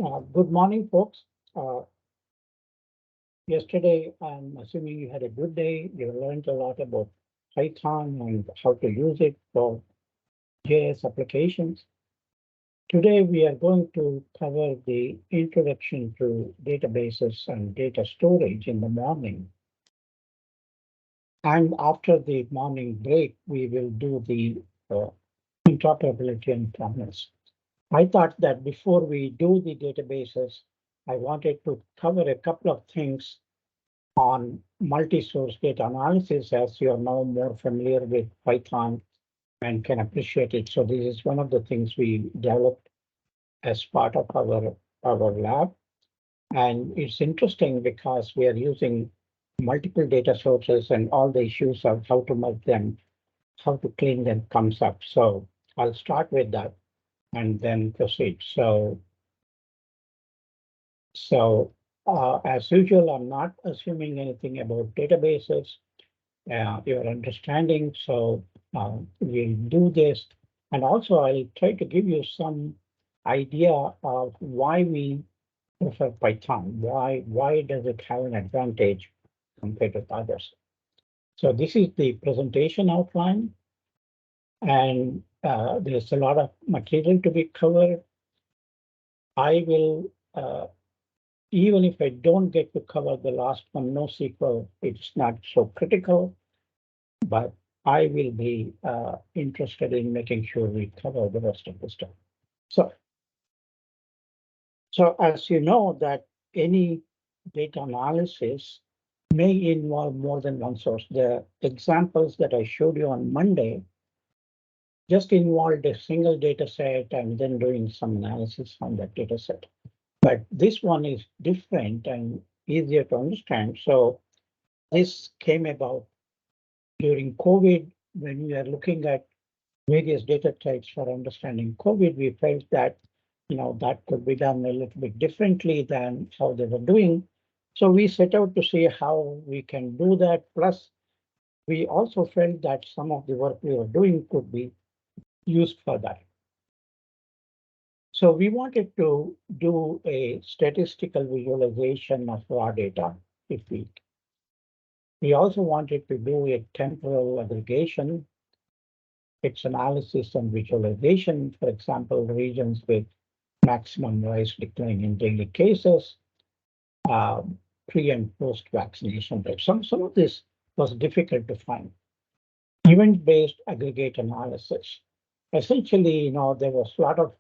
Good morning, folks. Yesterday, I'm assuming you had a good day. You learned a lot about Python and how to use it for JS applications. Today, we are going to cover the introduction to databases and data storage in the morning. And after the morning break, we will do the uh, interoperability and promise. I thought that before we do the databases, I wanted to cover a couple of things on multi-source data analysis, as you are now more familiar with Python and can appreciate it. So this is one of the things we developed as part of our lab. And it's interesting because we are using multiple data sources and all the issues of how to merge them, how to clean them comes up. So I'll start with that and then proceed. So as usual, I'm not assuming anything about databases, your understanding. So we'll do this. And also I'll try to give you some idea of why we prefer Python. Why does it have an advantage compared with others? So this is the presentation outline. And there's a lot of material to be covered. I will even if I don't get to cover the last one, NoSQL, it's not so critical, but I will be interested in making sure we cover the rest of the stuff. So, so as you know that any data analysis may involve more than one source. The examples that I showed you on Monday just involved a single data set and then doing some analysis on that data set. But this one is different and easier to understand. So this came about during COVID when we are looking at various data types for understanding COVID. We felt that that could be done a little bit differently than how they were doing. So we set out to see how we can do that. Plus, we also felt that some of the work we were doing could be used for that. So we wanted to do a statistical visualization of raw data if we also wanted to do a temporal aggregation, its analysis and visualization, for example, regions with maximum rise decline in daily cases, uh, pre and post vaccination rate. Some of this was difficult to find. Event-based aggregate analysis. Essentially, there was a lot of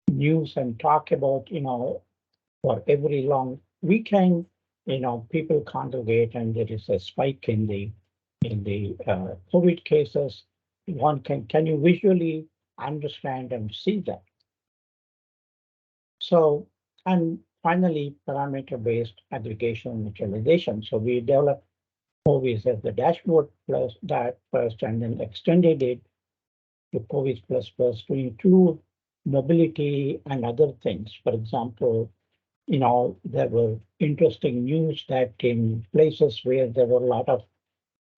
news and talk about, for every long weekend, people congregate and there is a spike in the COVID cases. One can you visually understand and see that? So, and finally, parameter-based aggregation and visualization. So we developed COVIS as the dashboard plus that first, and then extended it to COVIS plus plus to include mobility and other things. For example, there were interesting news that in places where there were a lot of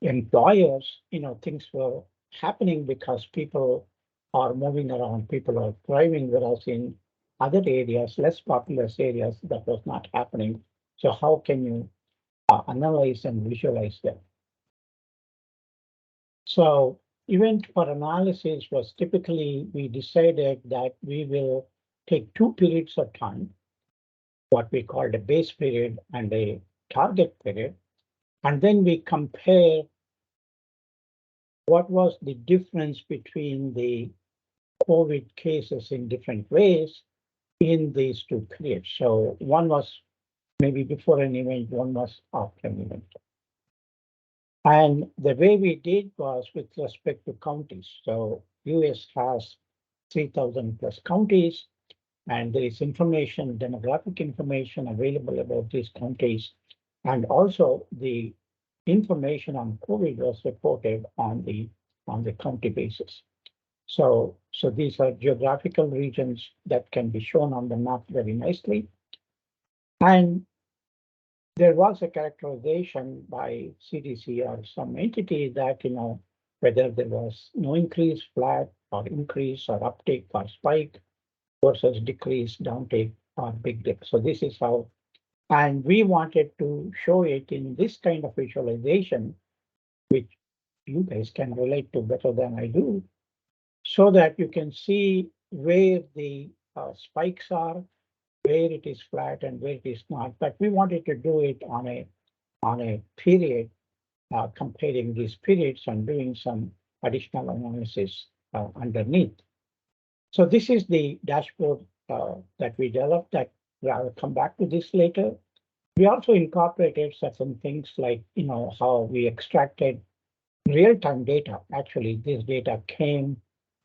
employers, things were happening because people are moving around, people are driving, whereas in other areas, less populous areas, that was not happening. So how can you analyze and visualize them? So event for analysis was typically, we decided that we will take 2 periods of time, what we called a base period and a target period, and then we compare what was the difference between the COVID cases in different ways in these 2 periods. So one was maybe before an event, one was after an event. And the way we did was with respect to counties. So US has 3,000 plus counties, and there is information, demographic information available about these counties. And also the information on COVID was reported on the county basis. So these are geographical regions that can be shown on the map very nicely. And there was a characterization by CDC or some entity that, whether there was no increase, flat, or increase, or uptake, or spike versus decrease, downtake, big data. So this is how, and we wanted to show it in this kind of visualization, which you guys can relate to better than I do, so that you can see where the spikes are, where it is flat and where it is not. But we wanted to do it on a period, comparing these periods and doing some additional analysis underneath. So this is the dashboard that we developed. That I'll come back to this later. We also incorporated certain things like, how we extracted real-time data. Actually, this data came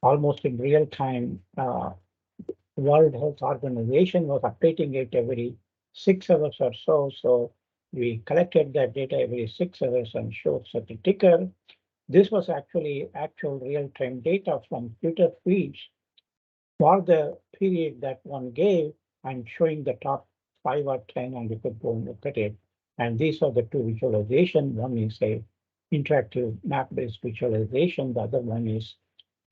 almost in real time. World Health Organization was updating it every 6 hours or so. So we collected that data every 6 hours and showed such a ticker. This was actually actual real-time data from Twitter feeds for the period that one gave and showing the top 5 or 10, and you could go and look at it. And these are the two visualization. One is a interactive map-based visualization. The other one is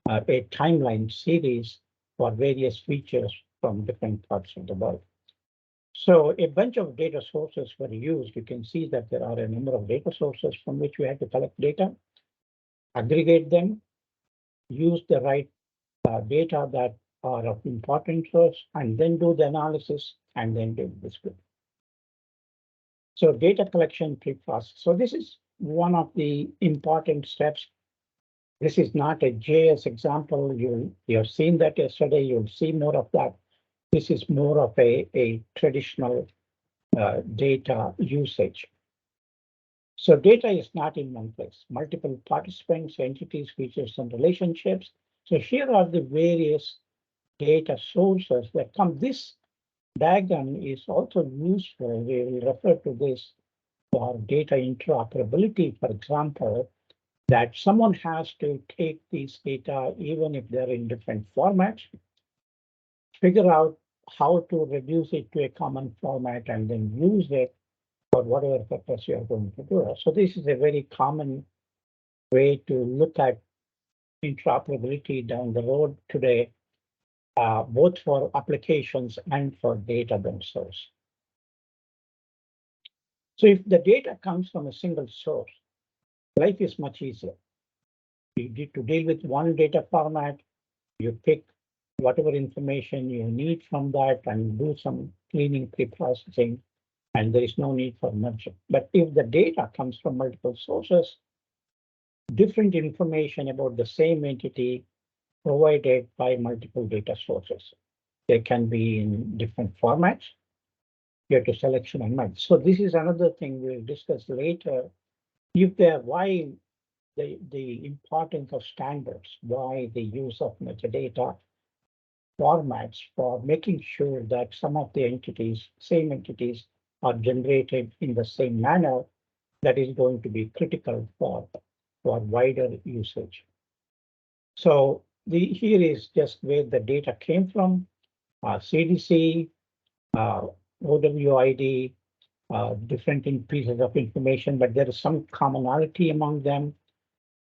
a timeline series for various features from different parts of the world. So a bunch of data sources were used. You can see that there are a number of data sources from which we had to collect data, aggregate them, use the right data that are of importance to us, and then do the analysis and then do the script. So data collection pre-process. So this is one of the important steps. This is not a JS example. You have seen that yesterday. You'll see more of that. This is more of a traditional data usage. So data is not in one place. Multiple participants, entities, features, and relationships. So here are the various data sources that come. This diagram is also useful. We will refer to this for data interoperability, for example, that someone has to take these data, even if they're in different formats, figure out how to reduce it to a common format and then use it for whatever purpose you're going to do. So this is a very common way to look at interoperability down the road today, both for applications and for data themselves. So if the data comes from a single source, life is much easier. You need to deal with one data format, you pick whatever information you need from that and do some cleaning, pre-processing, and there is no need for merging. But if the data comes from multiple sources, different information about the same entity provided by multiple data sources. They can be in different formats. You have to selection and merge. So this is another thing we'll discuss later. If there, why the importance of standards, why the use of metadata formats for making sure that some of the entities, same entities, are generated in the same manner, that is going to be critical for wider usage. So here is just where the data came from, CDC, OWID, different pieces of information, but there is some commonality among them.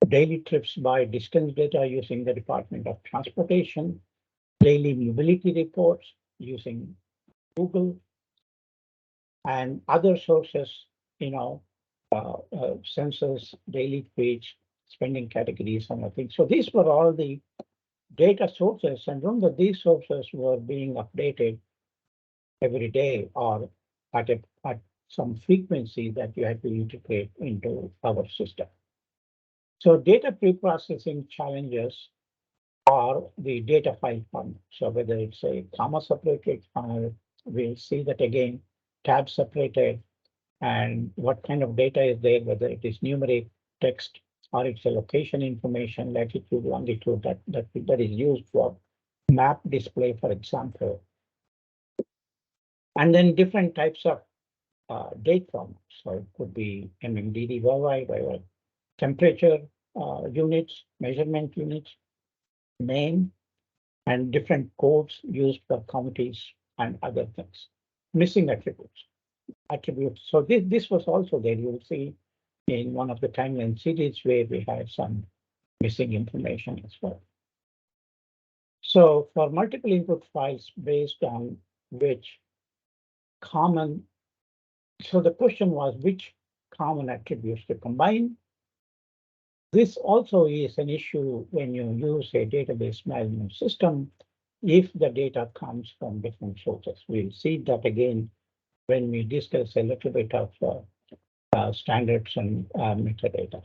Daily trips by distance data using the Department of Transportation, daily mobility reports using Google, and other sources, census, daily feeds, spending categories, and I think. So these were all the data sources, and remember these sources were being updated every day or at some frequency that you had to integrate into our system. So data pre-processing challenges are the data file format. So whether it's a comma separated file, we'll see that again, tab separated, and what kind of data is there, whether it is numeric, text, or it's a location information, latitude, longitude, that is used for map display, for example. And then different types of date formats. So it could be MMDD, YY, temperature units, measurement units, name, and different codes used for counties and other things. Missing attributes. So this was also there. You'll see in one of the timeline series where we had some missing information as well. So for multiple input files based on which common, so the question was which common attributes to combine. This also is an issue when you use a database management system if the data comes from different sources. We'll see that again when we discuss a little bit of standards and metadata.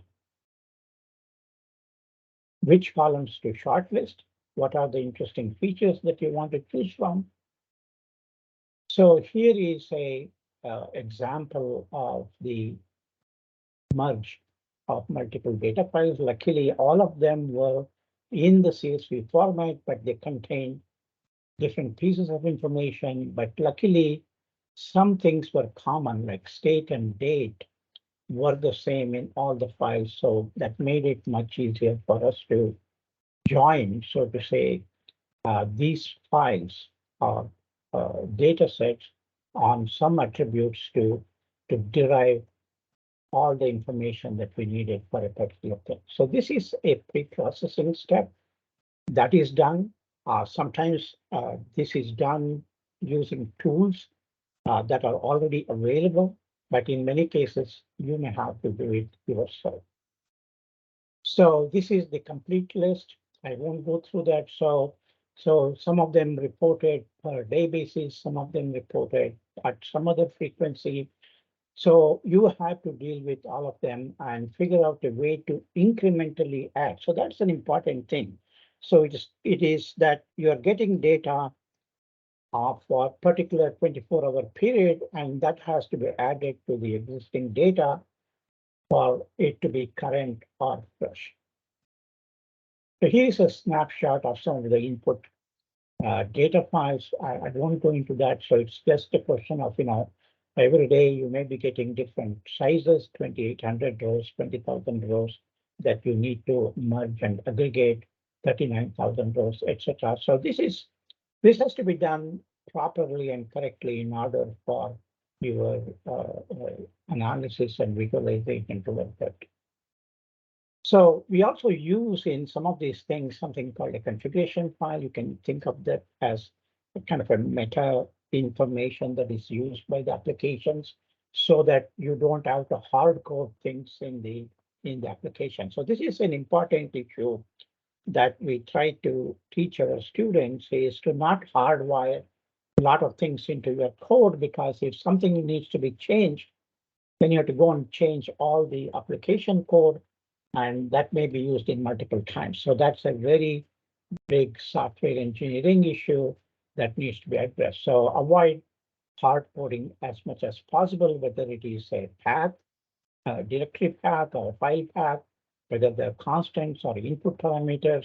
Which columns to shortlist? What are the interesting features that you want to choose from? So here is a example of the merge of multiple data files. Luckily, all of them were in the CSV format, but they contain different pieces of information. But luckily, some things were common, like state and date were the same in all the files. So that made it much easier for us to join, so to say, these files or data sets on some attributes to derive all the information that we needed for a particular thing. So this is a pre-processing step that is done. Sometimes this is done using tools that are already available, but in many cases, you may have to do it yourself. So this is the complete list. I won't go through that. So some of them reported per day basis, some of them reported at some other frequency. So you have to deal with all of them and figure out a way to incrementally add. So that's an important thing. So it is that you're getting data for a particular 24-hour period, and that has to be added to the existing data for it to be current or fresh. So here's a snapshot of some of the input data files. I won't go into that. So it's just a question of, every day you may be getting different sizes, 2,800 rows, 20,000 rows that you need to merge and aggregate, 39,000 rows, etc. So this has to be done properly and correctly in order for your analysis and visualization to work out. So we also use in some of these things something called a configuration file. You can think of that as a kind of a meta information that is used by the applications so that you don't have to hard code things in the application. So this is an important issue that we try to teach our students, is to not hardwire a lot of things into your code, because if something needs to be changed, then you have to go and change all the application code, and that may be used in multiple times. So that's a very big software engineering issue that needs to be addressed. So avoid hard coding as much as possible, whether it is a path, a directory path, or a file path, whether they're constants or input parameters.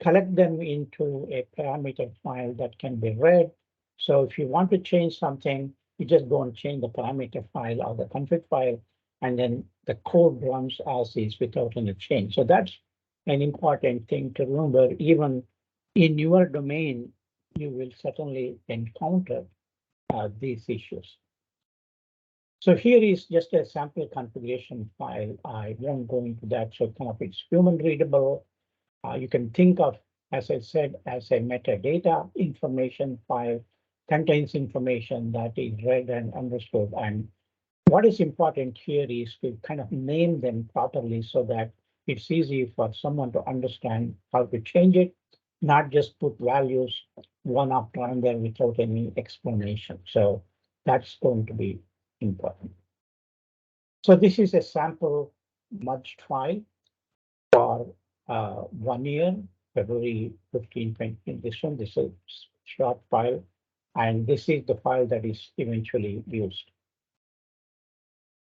Collect them into a parameter file that can be read. So if you want to change something, you just go and change the parameter file or the config file, and then the code runs as is without any change. So that's an important thing to remember. Even in your domain, you will certainly encounter these issues. So here is just a sample configuration file. I won't go into that. So kind of it's human readable. You can think of, as I said, as a metadata information file, contains information that is read and understood. And what is important here is to kind of name them properly so that it's easy for someone to understand how to change it, not just put values one after another without any explanation. So that's going to be important. So this is a sample merged file for 1 year, February 15, 20. This is short file, and this is the file that is eventually used.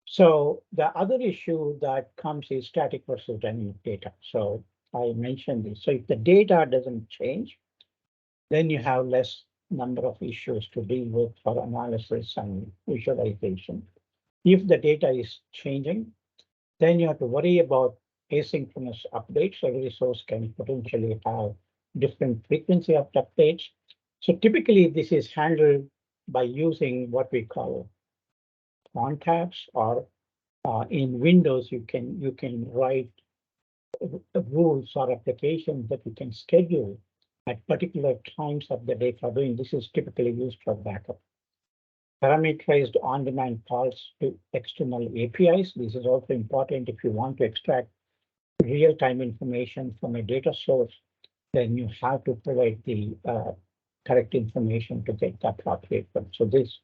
So the other issue that comes is static versus dynamic data. So I mentioned this. So if the data doesn't change, then you have less number of issues to deal with for analysis and visualization. If the data is changing, then you have to worry about asynchronous updates. Every source can potentially have different frequency of updates. So typically this is handled by using what we call contacts, or in Windows, you can write rules or applications that you can schedule at particular times of the day for doing this is typically used for backup. Parameterized on-demand calls to external APIs. This is also important if you want to extract real-time information from a data source, then you have to provide the correct information to get the appropriate one. So this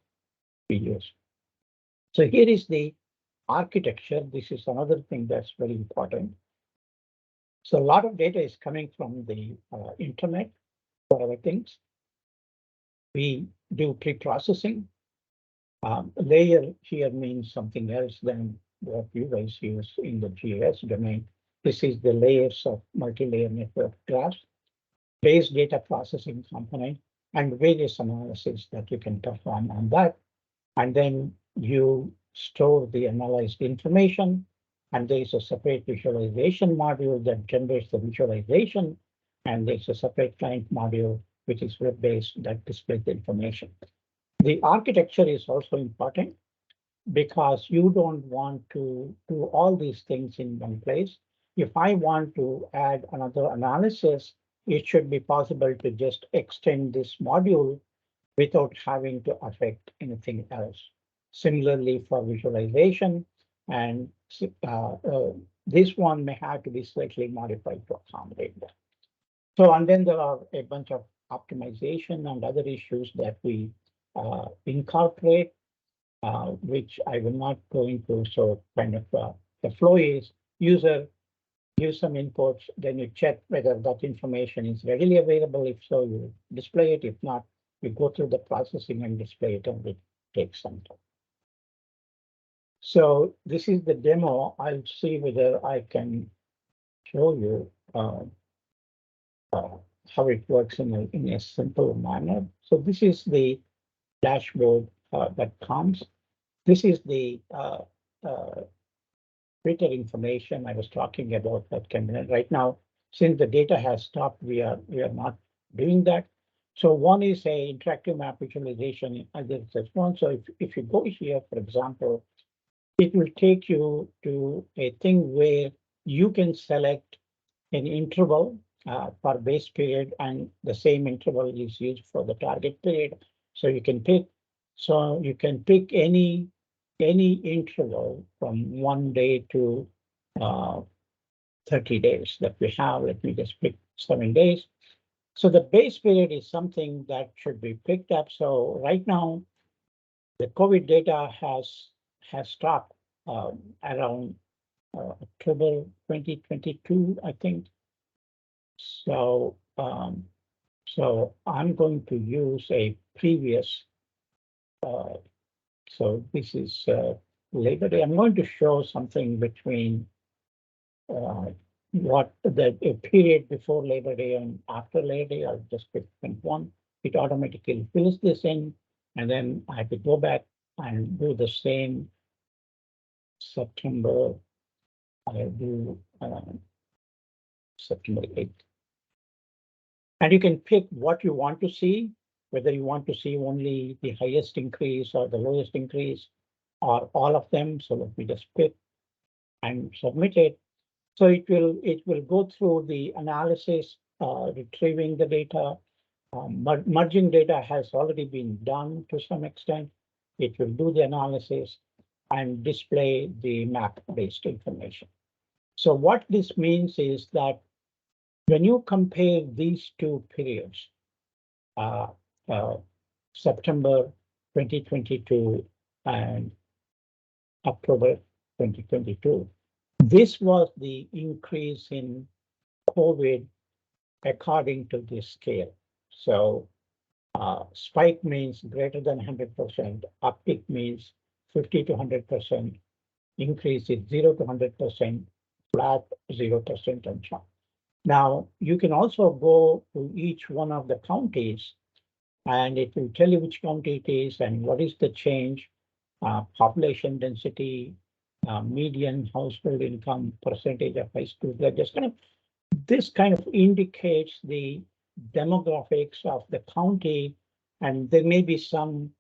we use. So here is the architecture. This is another thing that's very important. So a lot of data is coming from the internet for our things. We do pre-processing. Layer here means something else than what you guys use in the GIS domain. This is the layers of multi-layer network graphs, base data processing component, and various analysis that you can perform on that. And then you store the analyzed information, and there is a separate visualization module that generates the visualization, and there's a separate client module, which is web-based, that displays the information. The architecture is also important because you don't want to do all these things in one place. If I want to add another analysis, it should be possible to just extend this module without having to affect anything else. Similarly for visualization, and this one may have to be slightly modified to accommodate that. So, and then there are a bunch of optimization and other issues that we incorporate, which I will not go into. So kind of the flow is user use some inputs, then you check whether that information is readily available. If so, you display it. If not, you go through the processing and display it, and it takes some time. So this is the demo. I'll see whether I can show you how it works in a simple manner. So this is the dashboard that comes. This is the Twitter information I was talking about that came in. Right now, since the data has stopped, we are not doing that. So one is a interactive map visualization. There's one. So if you go here, for example, it will take you to a thing where you can select an interval for base period, and the same interval is used for the target period. So you can pick. So you can pick any interval from 1 day to 30 days that we have. Let me just pick 7 days. So the base period is something that should be picked up. So right now, the COVID data has stopped around October 2022, I think. So so I'm going to use a previous. So this is Labor Day. I'm going to show something between what the period before Labor Day and after Labor Day. I'll just pick one. It automatically fills this in, and then I have to go back and do the same September. I'll do September 8th. And you can pick what you want to see, whether you want to see only the highest increase or the lowest increase, or all of them. So let me just pick and submit it. So it will go through the analysis, retrieving the data. Merging data has already been done to some extent. It will do the analysis and display the map-based information. So what this means is that when you compare these two periods, September 2022 and October 2022, this was the increase in COVID according to this scale. So spike means greater than 100%, uptick means 50 to 100%, increase is 0 to 100%, flat 0%, and so on. Now, you can also go to each one of the counties, and it will tell you which county it is and what is the change, population density, median household income, percentage of high school graduates. This kind of indicates the demographics of the county, and there may be some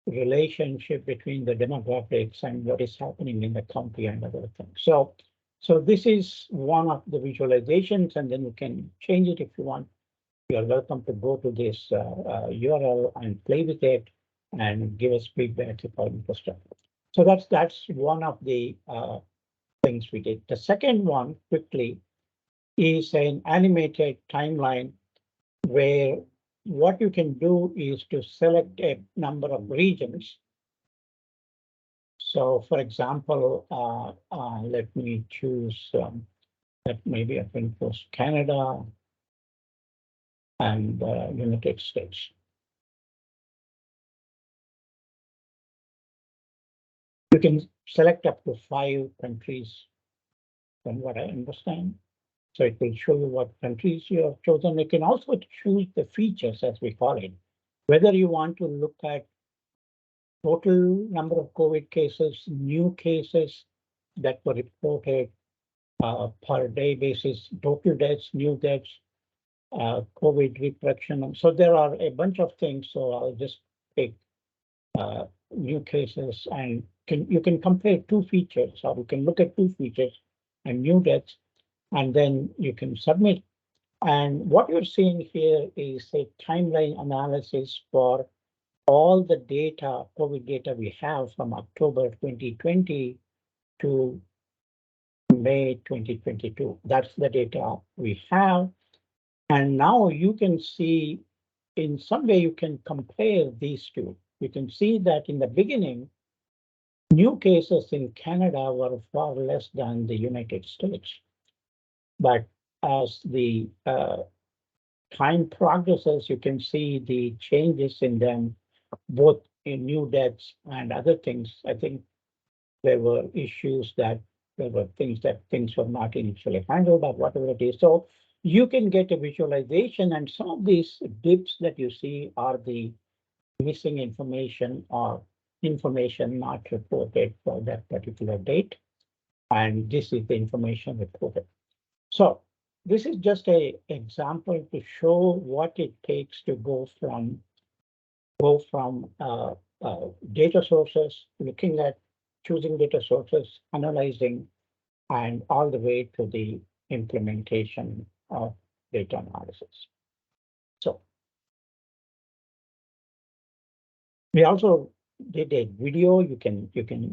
relationship between the demographics and what is happening in the county and other things. So this is one of the visualizations, and then you can change it if you want. you're welcome to go to this URL and play with it and give us feedback if you're interested. So that's one of the things we did. The second one, quickly, is an animated timeline where what you can do is to select a number of regions. So, for example, let me choose that maybe I can choose Canada and United States. You can select up to 5 countries, from what I understand. So it will show you what countries you have chosen. You can also choose the features, as we call it, whether you want to look at total number of COVID cases, new cases that were reported per day basis, total deaths, new deaths, COVID reproduction. So there are a bunch of things. So I'll just take new cases and you can compare two features, or you can look at two features and new deaths, and then you can submit. And what you're seeing here is a timeline analysis for all the data, COVID data we have from October 2020 to May 2022. That's the data we have. And now you can see, in some way, you can compare these two. You can see that in the beginning, new cases in Canada were far less than the United States. But as the time progresses, you can see the changes in them, both in new deaths and other things. I think there were issues that there were things were not initially handled, or whatever it is. So you can get a visualization, and some of these dips that you see are the missing information or information not reported for that particular date. And this is the information reported. So this is just an example to show what it takes to go from data sources, looking at choosing data sources, analyzing, and all the way to the implementation of data analysis. So we also did a video. You can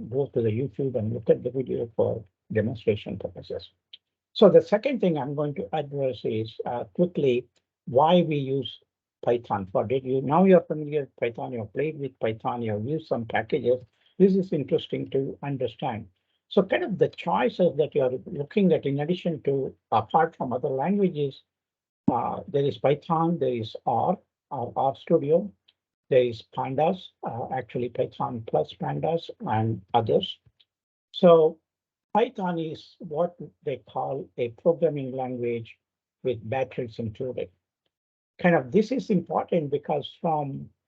go to the YouTube and look at the video for demonstration purposes. So the second thing I'm going to address is quickly why we use Python for data. Now you're familiar with Python, you've played with Python, you've used some packages. This is interesting to understand. So kind of the choices that you're looking at, in addition to, apart from other languages, there is Python, there is R, R Studio, there is Pandas, actually Python plus Pandas and others. So Python is what they call a programming language with batteries included. Kind of this is important because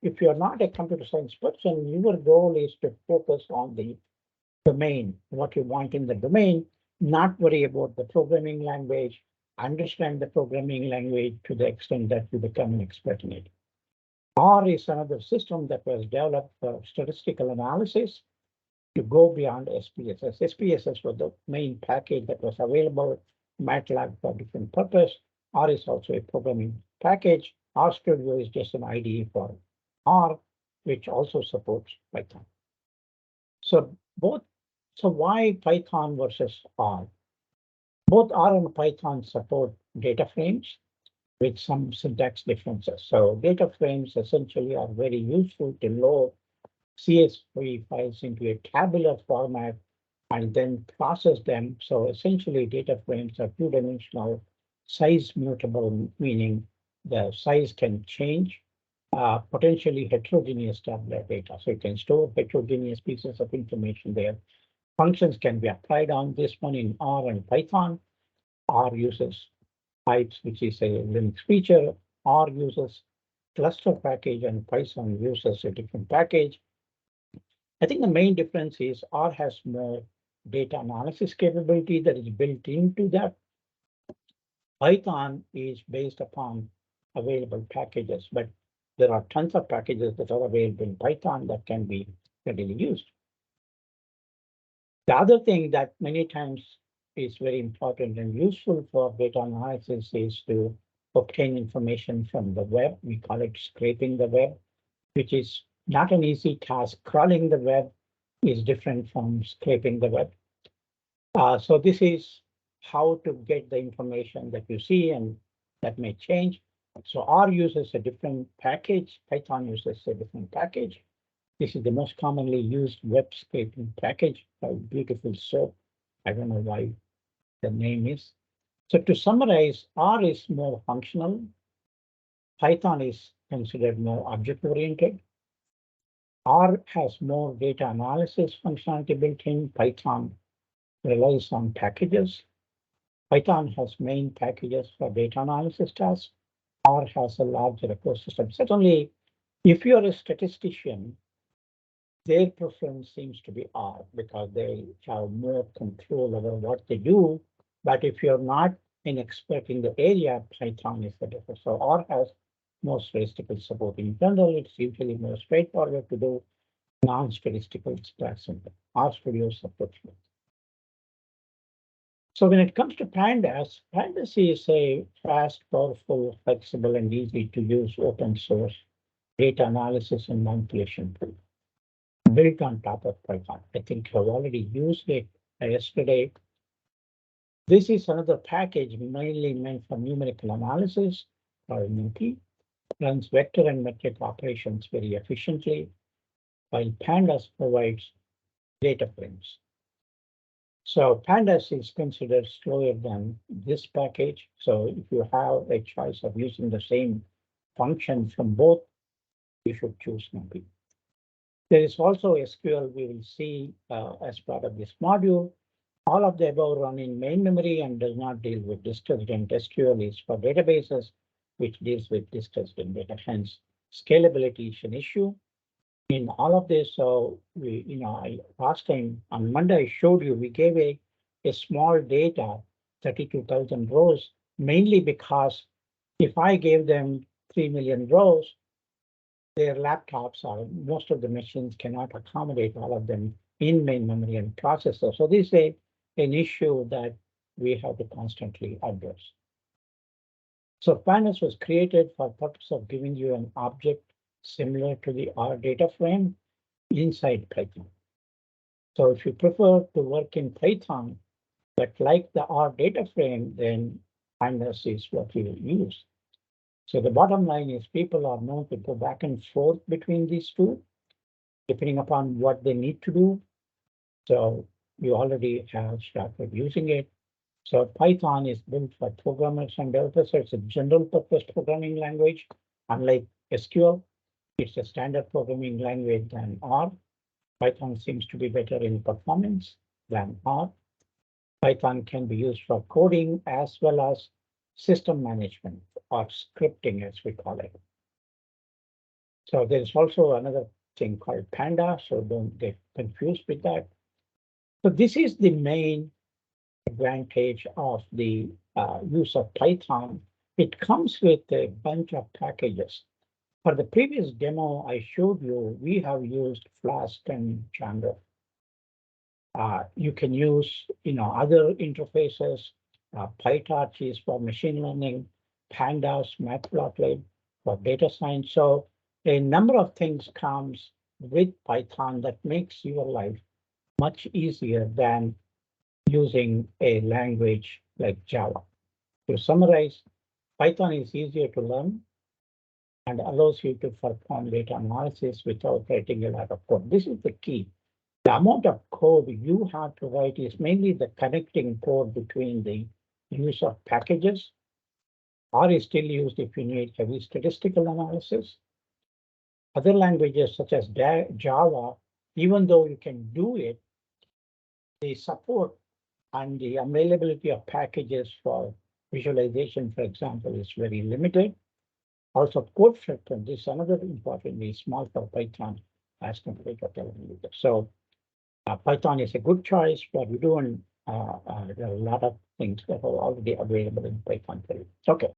if you're not a computer science person, your goal is to focus on the domain, what you want in the domain, not worry about the programming language, understand the programming language to the extent that you become an expert in it. R is another system that was developed for statistical analysis to go beyond SPSS. SPSS was the main package that was available, MATLAB for different purpose. R is also a programming package. RStudio is just an IDE for R, which also supports Python. So why Python versus R? Both R and Python support data frames with some syntax differences. So data frames essentially are very useful to load CSV files into a tabular format and then process them. So essentially data frames are two-dimensional, size mutable, meaning the size can change, potentially heterogeneous tabular data. So you can store heterogeneous pieces of information there. Functions can be applied on this one in R and Python. R uses types, which is a Linux feature. R uses cluster package and Python uses a different package. I think the main difference is R has more data analysis capability that is built into that. Python is based upon available packages, but there are tons of packages that are available in Python that can be readily used. The other thing that many times is very important and useful for data analysis is to obtain information from the web. We call it scraping the web, which is not an easy task. Crawling the web is different from scraping the web. So this is how to get the information that you see, and that may change. So R uses a different package, Python uses a different package. This is the most commonly used web scraping package, a beautiful soap. I don't know why the name is. So to summarize, R is more functional. Python is considered more object-oriented. R has more data analysis functionality built in. Python relies on packages. Python has main packages for data analysis tasks. R has a larger ecosystem. Certainly, if you're a statistician, their preference seems to be R because they have more control over what they do. But if you're not an expert in the area, Python is the difference. So R has more statistical support. In general, it's usually more straightforward to do non-statistical expression. RStudio supports it. So when it comes to Pandas, Pandas is a fast, powerful, flexible, and easy to use open source data analysis and manipulation tool built on top of Python. I think I've already used it yesterday. This is another package mainly meant for numerical analysis or NP, runs vector and metric operations very efficiently, while Pandas provides data frames. So Pandas is considered slower than this package. So if you have a choice of using the same function from both, you should choose NumPy. There is also SQL we will see as part of this module. All of the above run in main memory and does not deal with distributed SQL is for databases, which deals with distributed data. Hence, scalability is an issue in all of this. So last time on Monday, I showed you, we gave a small data, 32,000 rows, mainly because if I gave them 3 million rows, their laptops or most of the machines cannot accommodate all of them in main memory and processor. So this is an issue that we have to constantly address. So Pandas was created for the purpose of giving you an object similar to the R data frame inside Python. So if you prefer to work in Python, but like the R data frame, then Pandas is what you will use. So the bottom line is people are known to go back and forth between these two, depending upon what they need to do. So you already have started using it. So Python is built for programmers and developers. So it's a general purpose programming language. Unlike SQL, it's a standard programming language than R. Python seems to be better in performance than R. Python can be used for coding as well as system management or scripting, as we call it. So there's also another thing called Panda, so don't get confused with that. So this is the main advantage of the use of Python. It comes with a bunch of packages. For the previous demo I showed you, we have used Flask and Django. You can use other interfaces. PyTorch is for machine learning, Pandas, Matplotlib for data science. So a number of things comes with Python that makes your life much easier than using a language like Java. To summarize, Python is easier to learn and allows you to perform data analysis without writing a lot of code. This is the key. The amount of code you have to write is mainly the connecting code between the use of packages. R is still used if you need heavy statistical analysis. Other languages such as Java, even though you can do it, the support and the availability of packages for visualization, for example, is very limited. Also, code frequency is another importantly small for Python as compared to other languages. So Python is a good choice for you doing there are a lot of things that are already available in Python for you. Okay.